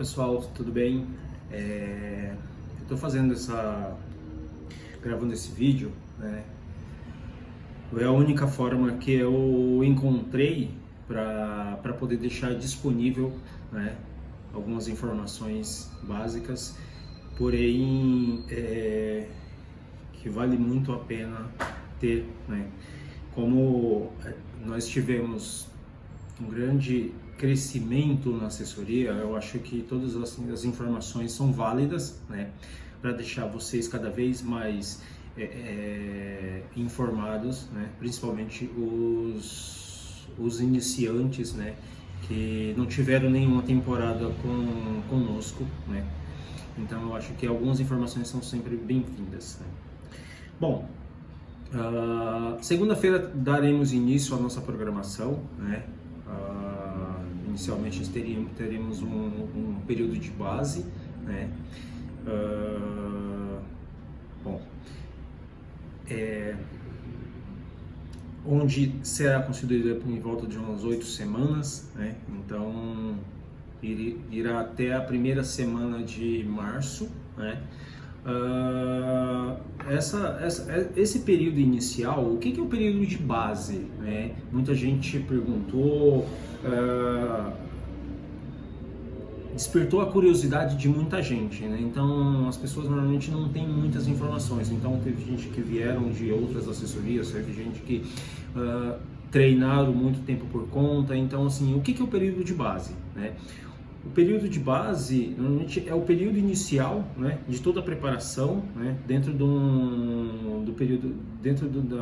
pessoal, tudo bem? Eu estou gravando esse vídeo, né? É a única forma que eu encontrei para poder deixar disponível, né, algumas informações básicas, porém que vale muito a pena ter, né? Como nós tivemos um grande crescimento na assessoria, eu acho que todas as informações são válidas, né, para deixar vocês cada vez mais informados, né, principalmente os iniciantes, né, que não tiveram nenhuma temporada conosco, né. Então eu acho que algumas informações são sempre bem-vindas, né. Bom, segunda-feira daremos início à nossa programação, né. Inicialmente teremos um período de base, né. Onde será considerado em volta de umas 8 semanas, né. Então irá até a primeira semana de março, né. Esse período inicial, o que é o período de base, né? Muita gente perguntou, despertou a curiosidade de muita gente, né? Então as pessoas normalmente não têm muitas informações. Então teve gente que vieram de outras assessorias, teve gente que treinaram muito tempo por conta. Então assim, o que é o período de base, né? O período de base normalmente é o período inicial, né, de toda a preparação, né, dentro da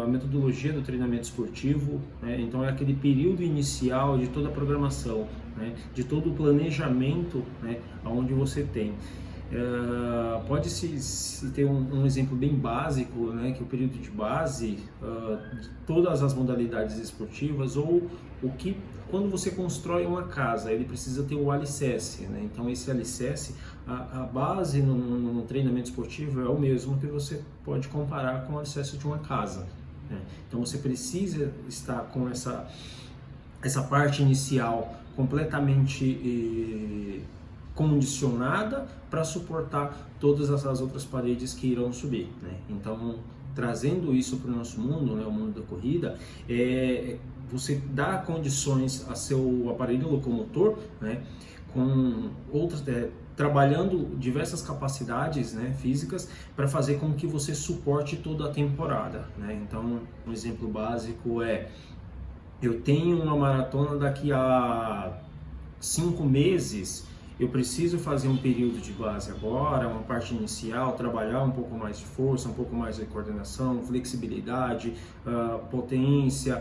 metodologia do treinamento esportivo, né. Então é aquele período inicial de toda a programação, né, de todo o planejamento, né, onde você tem. Pode-se ter um exemplo bem básico, né, que o período de base de todas as modalidades esportivas, ou quando você constrói uma casa, ele precisa ter o alicerce, né? Então esse alicerce, a base no treinamento esportivo é o mesmo que você pode comparar com o alicerce de uma casa, né? Então você precisa estar com essa parte inicial completamente condicionada para suportar todas essas outras paredes que irão subir, né? Então, trazendo isso para o nosso mundo, né, o mundo da corrida, você dá condições a seu aparelho locomotor, né, com outras, trabalhando diversas capacidades, né, físicas, para fazer com que você suporte toda a temporada, né? Então, um exemplo básico eu tenho uma maratona daqui a 5 meses, eu preciso fazer um período de base agora, uma parte inicial, trabalhar um pouco mais de força, um pouco mais de coordenação, flexibilidade, potência,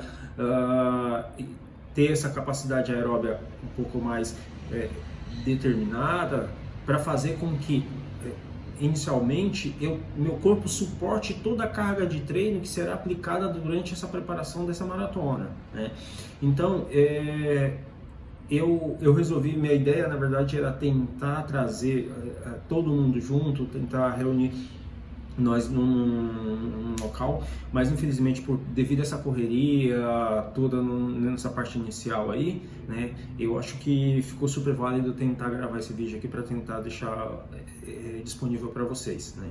ter essa capacidade aeróbica um pouco mais determinada, para fazer com que inicialmente meu corpo suporte toda a carga de treino que será aplicada durante essa preparação dessa maratona, né? Então eu resolvi, minha ideia na verdade era tentar trazer todo mundo junto, tentar reunir nós num local, mas infelizmente devido a essa correria toda nessa parte inicial aí, né, eu acho que ficou super válido tentar gravar esse vídeo aqui para tentar deixar disponível para vocês, né.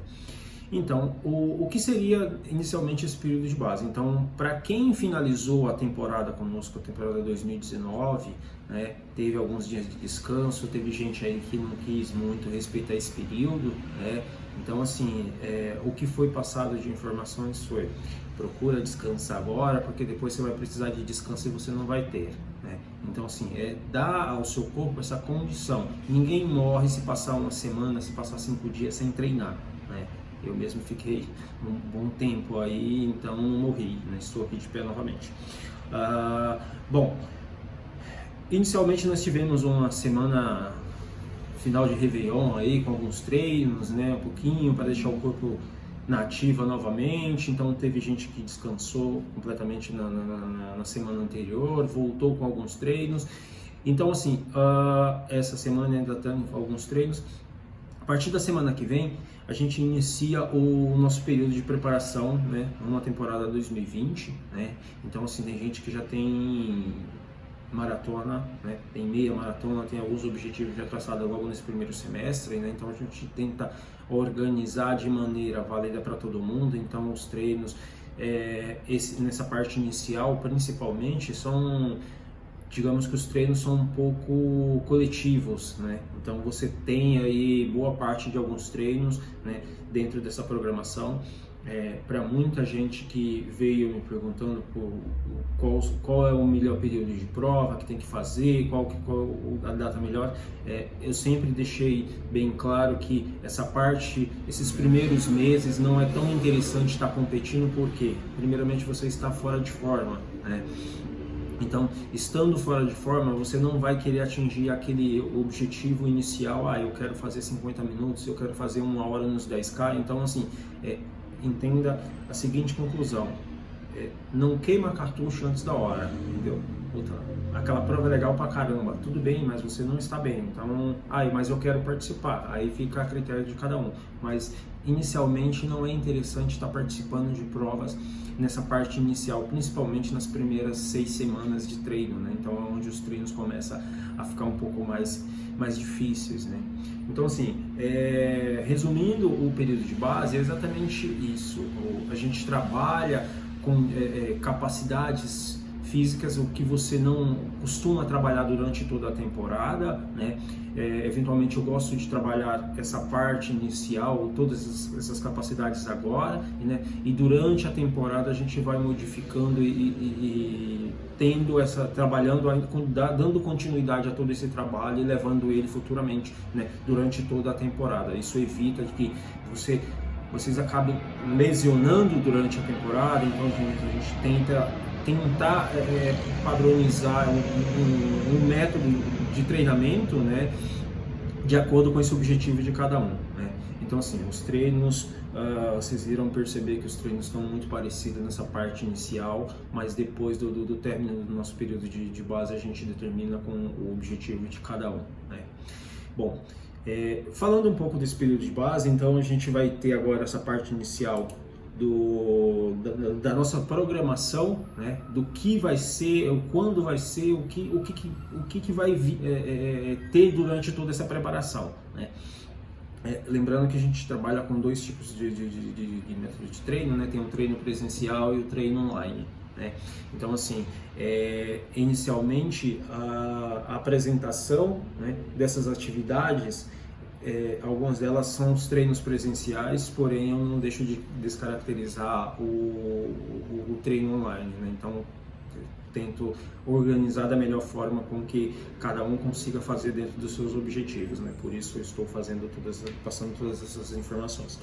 Então, o que seria inicialmente esse período de base? Então, para quem finalizou a temporada conosco, a temporada 2019, né, teve alguns dias de descanso, teve gente aí que não quis muito respeitar esse período, né? Então, assim, o que foi passado de informações foi: procura descansar agora, porque depois você vai precisar de descanso e você não vai ter, né? Então, assim, dar ao seu corpo essa condição. Ninguém morre se passar uma semana, se passar 5 dias sem treinar, né? Eu mesmo fiquei um bom tempo aí, então não morri, né? Estou aqui de pé novamente. Bom, inicialmente nós tivemos uma semana final de Réveillon aí, com alguns treinos, né? Um pouquinho para deixar o corpo na ativa novamente. Então teve gente que descansou completamente na semana anterior, voltou com alguns treinos. Então assim, essa semana ainda tem alguns treinos. A partir da semana que vem, a gente inicia o nosso período de preparação, né, numa temporada 2020, né? Então assim, tem gente que já tem maratona, né? Tem meia maratona, tem alguns objetivos já traçados logo nesse primeiro semestre, né? Então a gente tenta organizar de maneira válida para todo mundo. Então os treinos nessa parte inicial principalmente são, digamos que os treinos são um pouco coletivos, né? Então você tem aí boa parte de alguns treinos, né, dentro dessa programação. Para muita gente que veio me perguntando qual é o melhor período de prova que tem que fazer, qual a data melhor, eu sempre deixei bem claro que essa parte, esses primeiros meses não é tão interessante estar competindo, porque primeiramente você está fora de forma, né? Então, estando fora de forma, você não vai querer atingir aquele objetivo inicial, eu quero fazer 50 minutos, eu quero fazer 1 hora nos 10K. Então, assim, entenda a seguinte conclusão: não queima cartucho antes da hora, entendeu? Puta, aquela prova é legal pra caramba, tudo bem, mas você não está bem, então, mas eu quero participar, aí fica a critério de cada um. Mas inicialmente não é interessante estar participando de provas nessa parte inicial, principalmente nas primeiras 6 semanas de treino, né? Então é onde os treinos começam a ficar um pouco mais difíceis, né? Então, assim, resumindo, o período de base é exatamente isso. A gente trabalha com capacidades físicas, o que você não costuma trabalhar durante toda a temporada, né? Eventualmente eu gosto de trabalhar essa parte inicial, todas essas capacidades agora, né? E durante a temporada a gente vai modificando e tendo trabalhando, dando continuidade a todo esse trabalho e levando ele futuramente, né? Durante toda a temporada. Isso evita que vocês acabem lesionando durante a temporada. Então a gente tenta padronizar um método de treinamento, né, de acordo com esse objetivo de cada um, né? Então, assim, os treinos, vocês irão perceber que os treinos estão muito parecidos nessa parte inicial, mas depois do término do nosso período de base a gente determina com o objetivo de cada um, né? Bom, falando um pouco desse período de base, então a gente vai ter agora essa parte inicial da nossa programação, né? Do que vai ser, quando vai ser, o que vai ter durante toda essa preparação, né? Lembrando que a gente trabalha com 2 tipos de método de treino, né? Tem o treino presencial e o treino online, né? Então, assim, inicialmente a apresentação, né, dessas atividades, algumas delas são os treinos presenciais, porém eu não deixo de descaracterizar o treino online, né? Então tento organizar da melhor forma com que cada um consiga fazer dentro dos seus objetivos, né? Por isso eu estou passando todas essas informações.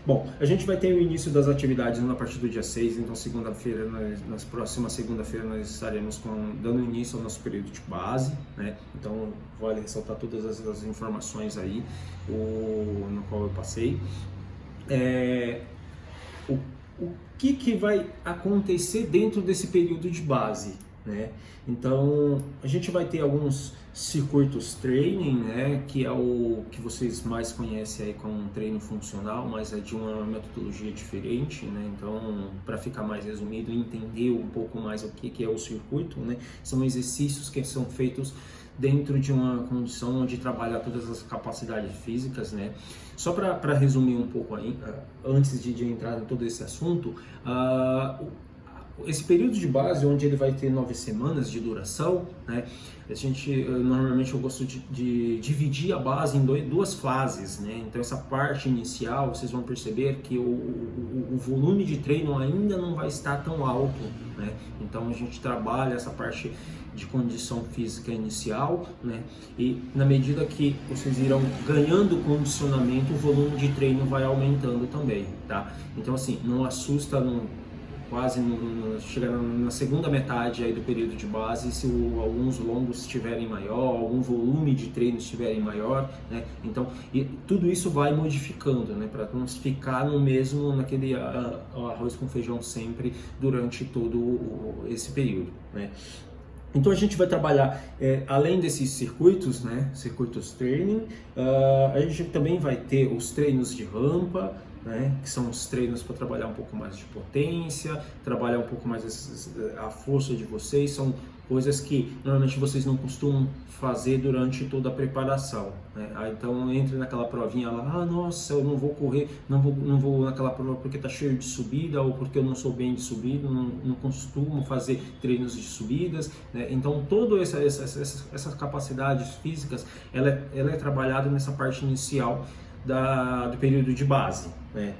Bom, a gente vai ter o início das atividades a partir do dia 6, então segunda-feira, na próxima segunda-feira nós estaremos dando início ao nosso período de base, né? Então vale ressaltar todas as informações aí no qual eu passei. O que vai acontecer dentro desse período de base, né? Então a gente vai ter alguns circuitos training, né, que é o que vocês mais conhecem aí como treino funcional, mas é de uma metodologia diferente, né? Então, para ficar mais resumido, entender um pouco mais o que é o circuito, né? São exercícios que são feitos dentro de uma condição onde trabalha todas as capacidades físicas, né? Só para resumir um pouco aí, antes de entrar em todo esse assunto, esse período de base, onde ele vai ter 9 semanas de duração, né? Normalmente eu gosto de dividir a base em 2 fases, né? Então essa parte inicial, vocês vão perceber que o volume de treino ainda não vai estar tão alto, né? Então a gente trabalha essa parte de condição física inicial, né? E na medida que vocês irão ganhando condicionamento, o volume de treino vai aumentando também, tá? Então, assim, não assusta, chega na segunda metade aí do período de base, se alguns longos estiverem maior, algum volume de treino estiverem maior, né? Então, tudo isso vai modificando, né? Para não ficar naquele arroz com feijão sempre durante todo esse período, né? Então a gente vai trabalhar, além desses circuitos, né, circuitos training, a gente também vai ter os treinos de rampa, né, que são os treinos para trabalhar um pouco mais de potência, trabalhar um pouco mais a força de vocês. São coisas que normalmente vocês não costumam fazer durante toda a preparação, né? Então entra naquela provinha lá, nossa, eu não vou correr, não vou naquela prova porque tá cheio de subida, ou porque eu não sou bem de subida, não costumo fazer treinos de subidas, né? Então todas essas capacidades físicas, ela é trabalhada nessa parte inicial do período de base, né?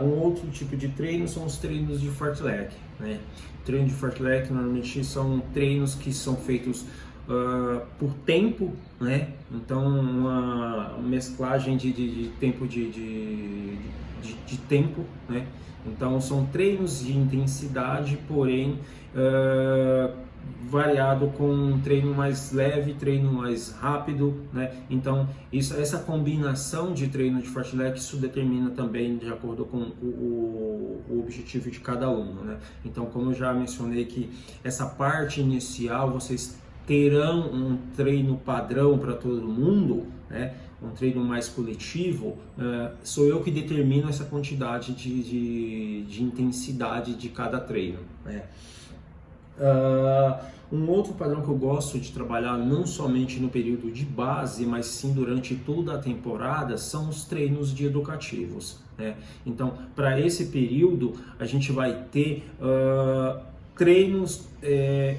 Um outro tipo de treino são os treinos de fartlek, né? Treino de fartlek normalmente são treinos que são feitos por tempo, né? Então uma mesclagem de tempo de tempo, né? Então são treinos de intensidade, porém variado com um treino mais leve, treino mais rápido, né? Então essa combinação de treino de fartlek, isso determina também de acordo com o objetivo de cada aluno, né? Então, como eu já mencionei que essa parte inicial vocês terão um treino padrão para todo mundo, né? Um treino mais coletivo, sou eu que determino essa quantidade de intensidade de cada treino, né? Um outro padrão que eu gosto de trabalhar não somente no período de base, mas sim durante toda a temporada, são os treinos de educativos, né? Então, para esse período, a gente vai ter treinos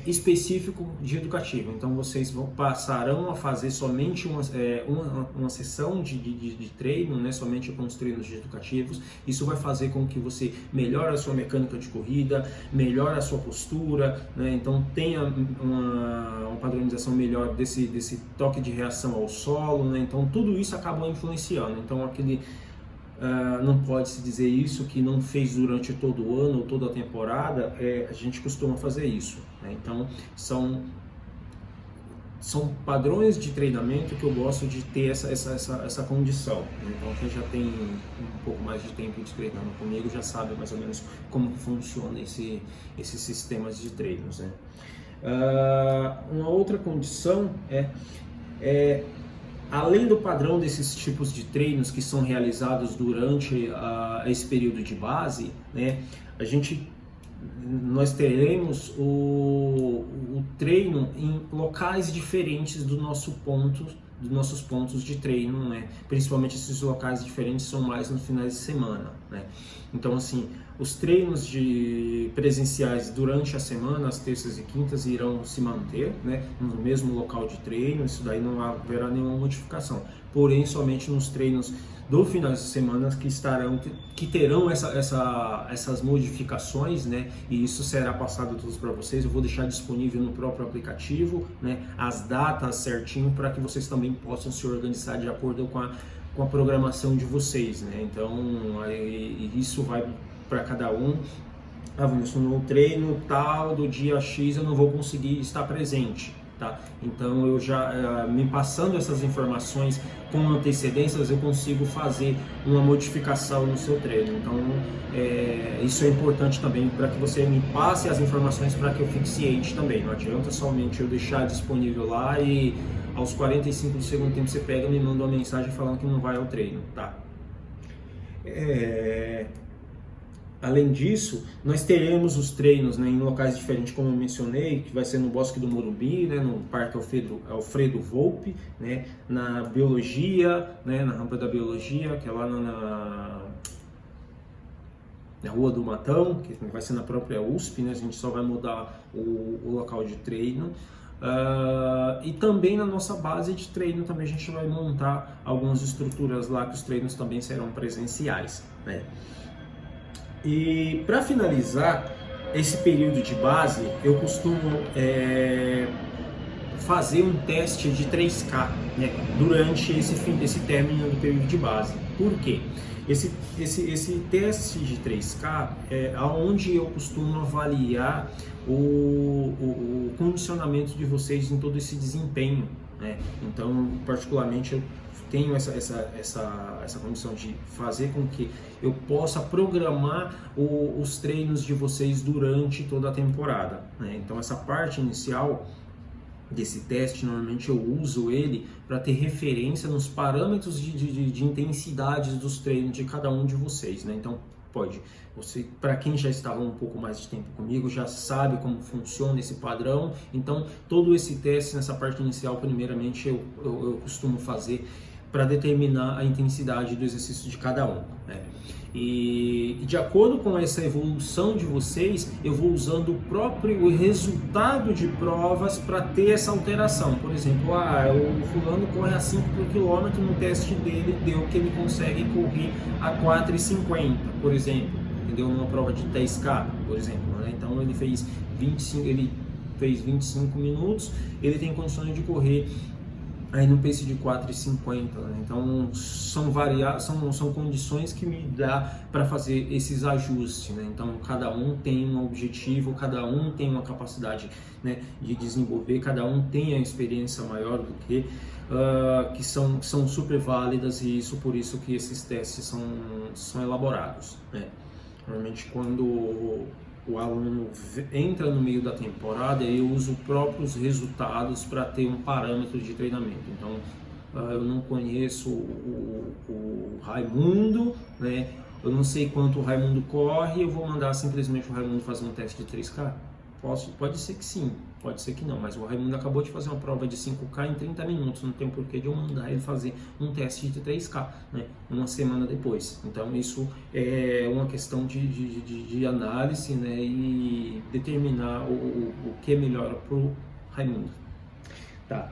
específicos de educativo. Então vocês passarão a fazer somente uma sessão de treino, né, somente com os treinos de educativos. Isso vai fazer com que você melhore a sua mecânica de corrida, melhore a sua postura, né? Então tenha uma padronização melhor desse toque de reação ao solo, né? Então tudo isso acaba influenciando. Então não pode se dizer isso que não fez durante todo o ano ou toda a temporada, a gente costuma fazer isso, né? Então são padrões de treinamento que eu gosto de ter essa condição, né? Então quem já tem um pouco mais de tempo de treinando comigo já sabe mais ou menos como funciona esses sistemas de treinos, né? Uma outra condição além do padrão desses tipos de treinos que são realizados durante esse período de base, né, nós teremos o treino em locais diferentes dos nossos pontos de treino, né? Principalmente esses locais diferentes são mais nos finais de semana, né? Então, assim, os treinos presenciais durante a semana, as terças e quintas, irão se manter, né, no mesmo local de treino. Isso daí não haverá nenhuma modificação. Porém, somente nos treinos do final de semana que terão essas modificações, né? E isso será passado tudo para vocês. Eu vou deixar disponível no próprio aplicativo, né, as datas certinho para que vocês também possam se organizar de acordo com a programação de vocês, né? Então isso vai para cada um. Wilson, no treino tal do dia X eu não vou conseguir estar presente, tá? Então eu já me passando essas informações com antecedências, eu consigo fazer uma modificação no seu treino. Então isso é importante também para que você me passe as informações para que eu fique ciente também. Não adianta somente eu deixar disponível lá e aos 45 do segundo tempo você pega e me manda uma mensagem falando que não vai ao treino, tá? Além disso, nós teremos os treinos, né, em locais diferentes, como eu mencionei, que vai ser no Bosque do Morumbi, né, no Parque Alfredo Volpi, né, na Biologia, né, na Rampa da Biologia, que é lá na Rua do Matão, que vai ser na própria USP, né, a gente só vai mudar o local de treino. E também na nossa base de treino também a gente vai montar algumas estruturas lá que os treinos também serão presenciais, né? E para finalizar esse período de base, eu costumo fazer um teste de 3K, né, durante esse término do período de base. Por quê? Esse teste de 3K é onde eu costumo avaliar o condicionamento de vocês em todo esse desempenho, né? Então, particularmente, eu tenho essa condição de fazer com que eu possa programar os treinos de vocês durante toda a temporada, né? Então, essa parte inicial desse teste, normalmente eu uso ele para ter referência nos parâmetros de intensidade dos treinos de cada um de vocês, né? Então, Pode. Você, para quem já estava um pouco mais de tempo comigo, já sabe como funciona esse padrão. Então, todo esse teste nessa parte inicial, primeiramente, eu costumo fazer para determinar a intensidade do exercício de cada um, né? E de acordo com essa evolução de vocês, eu vou usando o próprio resultado de provas para ter essa alteração. Por exemplo, o fulano corre a 5 por quilômetro, no teste dele deu que ele consegue correr a 4,50, por exemplo, entendeu? Numa prova de 10K, por exemplo, né? Então ele fez 25 minutos, ele tem condições de correr aí no pace de 4,50, né? Então são condições que me dá para fazer esses ajustes, né? Então cada um tem um objetivo, cada um tem uma capacidade, né, de desenvolver, cada um tem a experiência maior do que são super válidas, e por isso que esses testes são elaborados, né? Normalmente quando o aluno entra no meio da temporada, eu uso os próprios resultados para ter um parâmetro de treinamento. Então, eu não conheço o Raimundo, né? Eu não sei quanto o Raimundo corre, eu vou mandar simplesmente o Raimundo fazer um teste de 3K? Pode ser que sim, pode ser que não, mas o Raimundo acabou de fazer uma prova de 5K em 30 minutos, não tem porquê de eu mandar ele fazer um teste de 3K, né, uma semana depois. Então isso é uma questão de análise, né, e determinar o que é melhor para o Raimundo. Tá.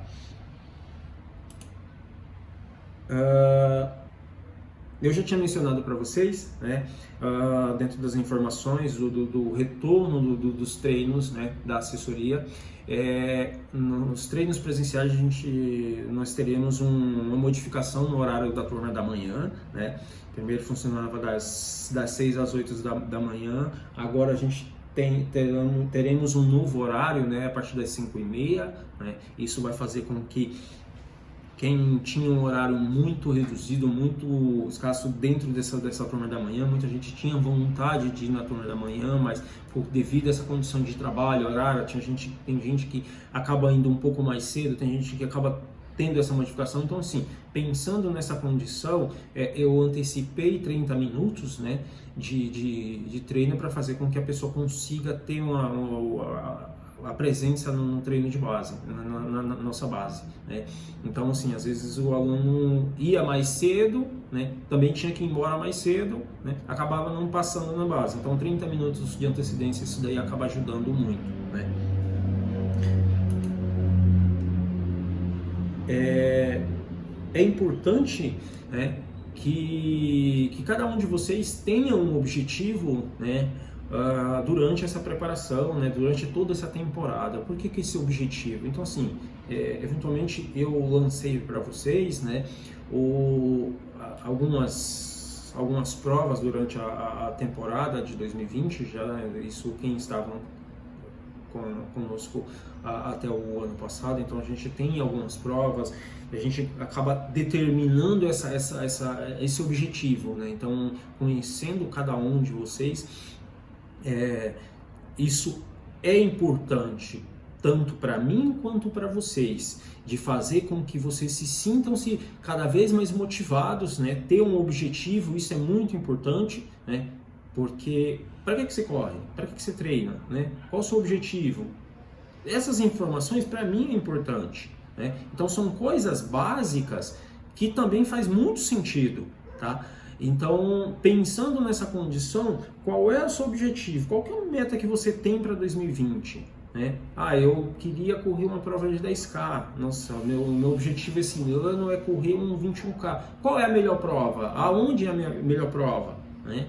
Eu já tinha mencionado para vocês, né, dentro das informações do retorno dos treinos, né, da assessoria. Nos treinos presenciais nós teremos uma modificação no horário da turma da manhã, né? Primeiro funcionava das 6 às 8 da manhã, agora a gente teremos um novo horário, né, a partir das 5h30, né? Isso vai fazer com que quem tinha um horário muito reduzido, muito escasso dentro dessa turma da manhã, muita gente tinha vontade de ir na turma da manhã, mas devido a essa condição de trabalho, horário, tem gente que acaba indo um pouco mais cedo, tem gente que acaba tendo essa modificação. Então, assim, pensando nessa condição, eu antecipei 30 minutos, né, de treino para fazer com que a pessoa consiga ter a presença no treino de base, na nossa base, né? Então, assim, às vezes o aluno ia mais cedo, né? Também tinha que ir embora mais cedo, né? Acabava não passando na base. Então, 30 minutos de antecedência, isso daí acaba ajudando muito, né? É importante, né, que cada um de vocês tenha um objetivo, né, durante essa preparação, né, durante toda essa temporada. Por que esse objetivo? Então, assim, eventualmente eu lancei para vocês, né, algumas provas durante a temporada de 2020, já isso quem estavam conosco até o ano passado. Então a gente tem algumas provas, a gente acaba determinando esse objetivo, né? Então, conhecendo cada um de vocês, isso é importante tanto para mim quanto para vocês, de fazer com que vocês se sintam-se cada vez mais motivados, né? Ter um objetivo, isso é muito importante, né? Porque para que você corre? Para que você treina, né? Qual o seu objetivo? Essas informações para mim é importante, né? Então são coisas básicas que também faz muito sentido, tá? Então, pensando nessa condição, qual é o seu objetivo? Qual que é a meta que você tem para 2020? Né? Eu queria correr uma prova de 10K. Nossa, meu objetivo esse ano é correr um 21K. Qual é a melhor prova? Aonde é a minha melhor prova? Né?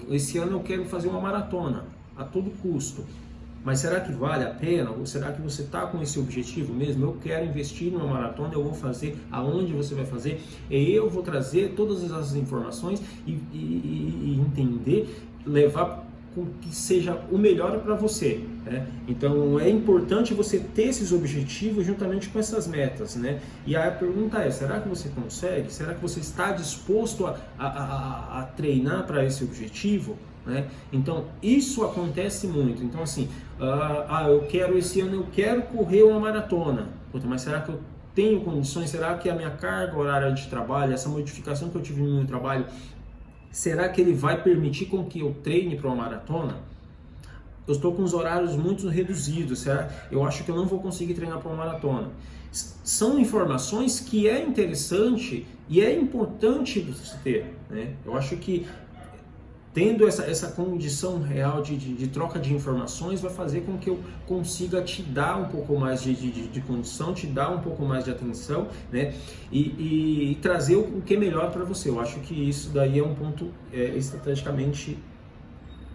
Esse ano eu quero fazer uma maratona, a todo custo. Mas será que vale a pena? Ou será que você está com esse objetivo mesmo? Eu quero investir numa maratona, eu vou fazer. Aonde você vai fazer? Eu vou trazer todas essas informações e entender, levar com que seja o melhor para você, né? Então é importante você ter esses objetivos juntamente com essas metas, né? E a pergunta é, será que você consegue? Será que você está disposto a treinar para esse objetivo? Né? Então isso acontece muito. Então assim, esse ano eu quero correr uma maratona. Puta, mas será que eu tenho condições? Será que a minha carga horária de trabalho, essa modificação que eu tive no meu trabalho será que ele vai permitir com que eu treine para uma maratona? Eu estou com os horários muito reduzidos, eu acho que eu não vou conseguir treinar para uma maratona. São informações que é interessante e é importante você ter, né? Eu acho que tendo essa condição real de troca de informações vai fazer com que eu consiga te dar um pouco mais de condição, te dar um pouco mais de atenção, né? E trazer o que é melhor para você. Eu acho que isso daí é um ponto estrategicamente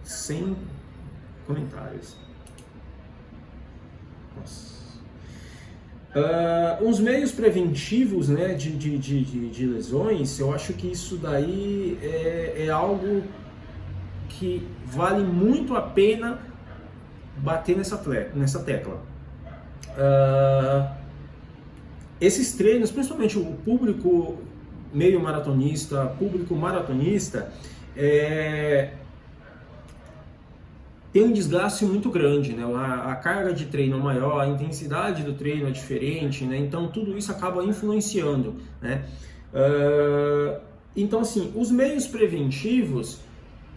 sem comentários. Nossa. Os meios preventivos, né, de lesões, eu acho que isso daí é algo que vale muito a pena bater nessa tecla. Esses treinos, principalmente o público meio maratonista, público maratonista, tem um desgaste muito grande, né? A carga de treino é maior, a intensidade do treino é diferente, né? Então tudo isso acaba influenciando, né? Então assim, os meios preventivos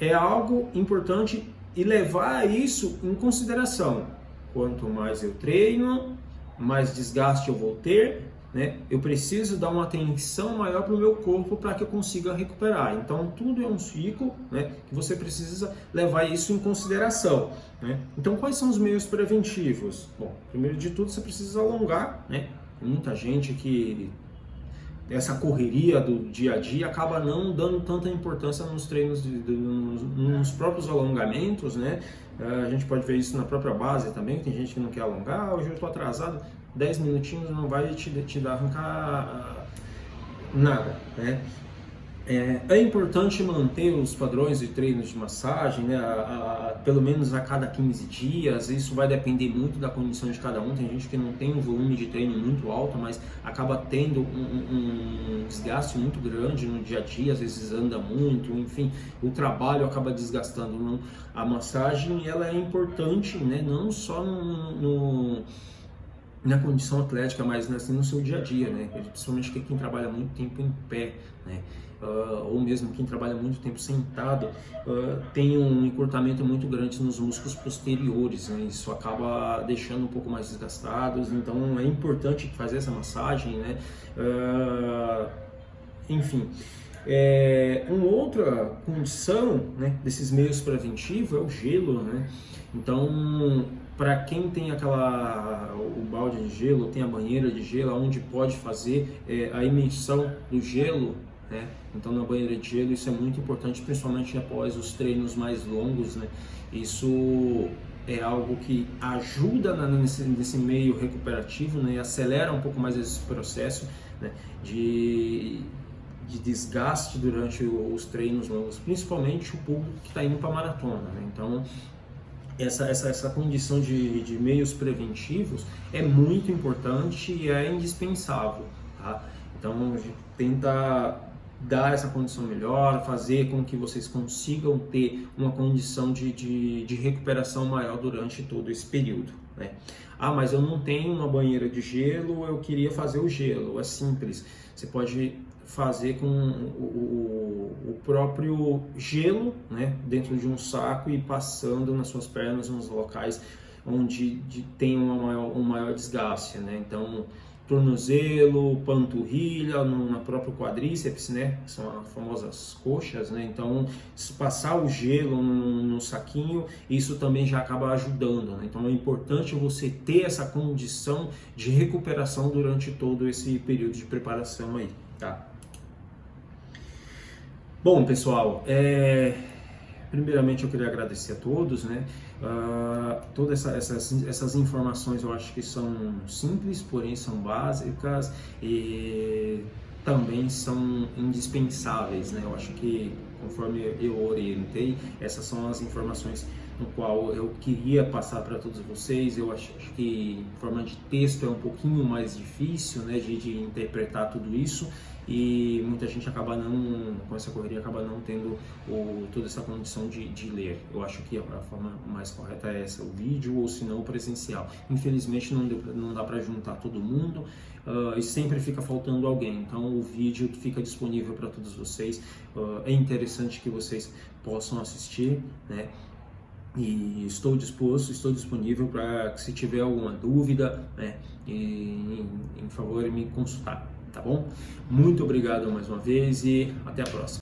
é algo importante e levar isso em consideração. Quanto mais eu treino, mais desgaste eu vou ter, né? Eu preciso dar uma atenção maior para o meu corpo para que eu consiga recuperar. Então tudo é um ciclo, né, que você precisa levar isso em consideração, né? Então quais são os meios preventivos? Bom, primeiro de tudo você precisa alongar, né? Muita gente que essa correria do dia a dia acaba não dando tanta importância nos treinos, nos próprios alongamentos, né? A gente pode ver isso na própria base também, tem gente que não quer alongar, hoje eu estou atrasado, 10 minutinhos não vai te dar arrancar nada, né? É importante manter os padrões de treinos de massagem, né, pelo menos a cada 15 dias, isso vai depender muito da condição de cada um, tem gente que não tem um volume de treino muito alto, mas acaba tendo um desgaste muito grande no dia a dia, às vezes anda muito, enfim, o trabalho acaba desgastando. A massagem ela é importante, né, não só na condição atlética, mas assim, no seu dia a dia, né? Principalmente quem trabalha muito tempo em pé, né? Ou mesmo quem trabalha muito tempo sentado, tem um encurtamento muito grande nos músculos posteriores, né? Isso acaba deixando um pouco mais desgastados, então é importante fazer essa massagem, né? Enfim, uma outra condição, né, desses meios preventivos é o gelo, né? Então, para quem tem o balde de gelo, tem a banheira de gelo, onde pode fazer a imersão do gelo, né? Então na banheira de gelo isso é muito importante, principalmente após os treinos mais longos, né? Isso é algo que ajuda nesse meio recuperativo, né? E acelera um pouco mais esse processo, né, de desgaste durante os treinos longos, principalmente o público que está indo para a maratona, né? Então essa condição de meios preventivos é muito importante e é indispensável, tá? Então a gente tenta dar essa condição melhor, fazer com que vocês consigam ter uma condição de recuperação maior durante todo esse período, né? Mas eu não tenho uma banheira de gelo, eu queria fazer o gelo. É simples, você pode fazer com o próprio gelo, né, dentro de um saco e passando nas suas pernas nos locais onde tem um maior desgaste, né? Então tornozelo, panturrilha, na própria quadríceps, né? São as famosas coxas, né? Então, se passar o gelo no saquinho, isso também já acaba ajudando, né? Então, é importante você ter essa condição de recuperação durante todo esse período de preparação aí, tá? Bom, pessoal, primeiramente eu queria agradecer a todos, né? Todas essas informações eu acho que são simples, porém são básicas e também são indispensáveis, né? Eu acho que, conforme eu orientei, essas são as informações no qual eu queria passar para todos vocês. Eu acho que em forma de texto é um pouquinho mais difícil, né, de interpretar tudo isso. e muita gente acaba não, com essa correria, acaba não tendo toda essa condição de ler. Eu acho que a forma mais correta é essa, o vídeo ou se não o presencial. Infelizmente não dá para juntar todo mundo e sempre fica faltando alguém, então o vídeo fica disponível para todos vocês. É interessante que vocês possam assistir, né? E estou disponível para que se tiver alguma dúvida, né, em favor de me consultar, tá bom? Muito obrigado mais uma vez e até a próxima.